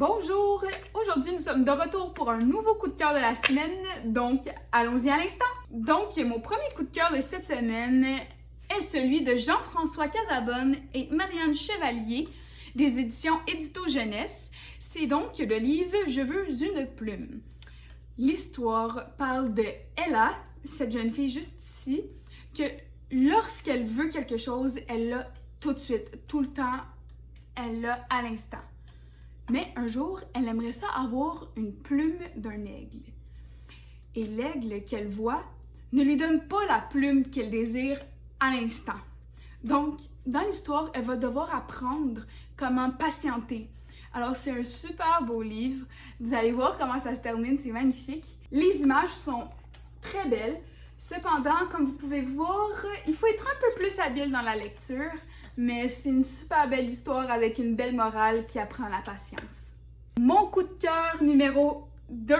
Bonjour! Aujourd'hui, nous sommes de retour pour un nouveau coup de cœur de la semaine, donc allons-y à l'instant. Donc, mon premier coup de cœur de cette semaine est celui de Jean-François Casabonne et Marianne Chevalier des éditions Édito Jeunesse. C'est donc le livre « Je veux une plume ». L'histoire parle de Ella, cette jeune fille juste ici, que lorsqu'elle veut quelque chose, elle l'a tout de suite, tout le temps, elle l'a à l'instant. Mais un jour, elle aimerait ça avoir une plume d'un aigle. Et l'aigle qu'elle voit ne lui donne pas la plume qu'elle désire à l'instant. Donc, dans l'histoire, elle va devoir apprendre comment patienter. Alors, c'est un super beau livre. Vous allez voir comment ça se termine, c'est magnifique. Les images sont très belles. Cependant, comme vous pouvez voir, il faut être un peu plus habile dans la lecture, mais c'est une super belle histoire avec une belle morale qui apprend la patience. Mon coup de cœur numéro 2.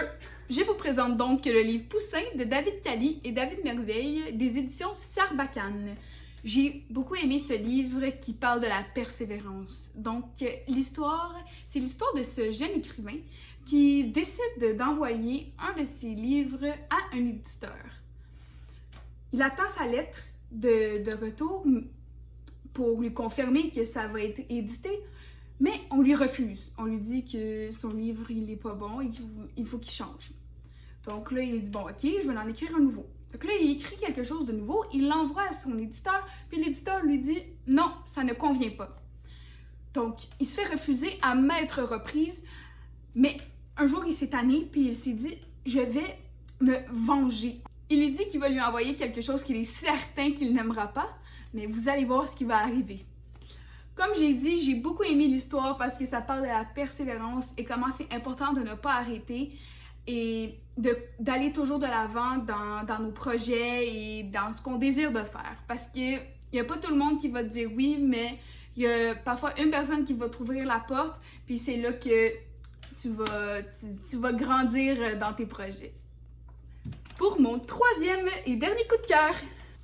Je vous présente donc le livre Poussin de David Cali et David Merveille des éditions Sarbacane. J'ai beaucoup aimé ce livre qui parle de la persévérance. Donc, l'histoire, c'est l'histoire de ce jeune écrivain qui décide d'envoyer un de ses livres à un éditeur. Il attend sa lettre de retour pour lui confirmer que ça va être édité, mais on lui refuse. On lui dit que son livre, il n'est pas bon et qu'il faut qu'il change. Donc là, il dit, bon, ok, je vais en écrire un nouveau. Donc là, il écrit quelque chose de nouveau, il l'envoie à son éditeur, puis l'éditeur lui dit, non, ça ne convient pas. Donc, il se fait refuser à maintes reprises, mais un jour, il s'est tanné, puis il s'est dit, je vais me venger. Il lui dit qu'il va lui envoyer quelque chose qu'il est certain qu'il n'aimera pas, mais vous allez voir ce qui va arriver. Comme j'ai dit, j'ai beaucoup aimé l'histoire parce que ça parle de la persévérance et comment c'est important de ne pas arrêter et d'aller toujours de l'avant dans nos projets et dans ce qu'on désire de faire. Parce qu'il n'y a pas tout le monde qui va te dire oui, mais il y a parfois une personne qui va t'ouvrir la porte, puis c'est là que tu vas grandir dans tes projets. Pour mon troisième et dernier coup de cœur,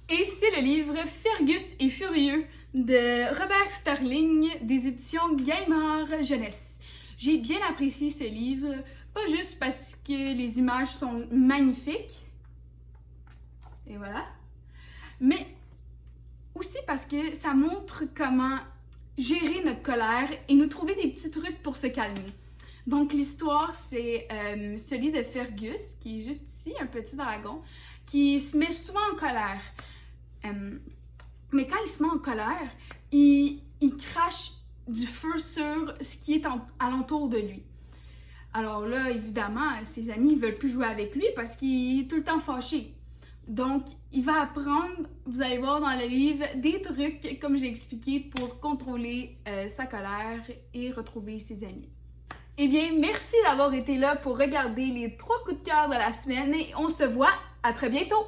et c'est le livre Fergus est furieux de Robert Sterling des éditions Gallimard Jeunesse. J'ai bien apprécié ce livre, pas juste parce que les images sont magnifiques, et voilà, mais aussi parce que ça montre comment gérer notre colère et nous trouver des petits trucs pour se calmer. Donc, l'histoire, c'est celui de Fergus, qui est juste ici, un petit dragon, qui se met souvent en colère. Mais quand il se met en colère, il crache du feu sur ce qui est alentour de lui. Alors là, évidemment, ses amis ne veulent plus jouer avec lui parce qu'il est tout le temps fâché. Donc, il va apprendre, vous allez voir dans le livre, des trucs, comme j'ai expliqué, pour contrôler sa colère et retrouver ses amis. Eh bien, merci d'avoir été là pour regarder les 3 coups de cœur de la semaine et on se voit à très bientôt!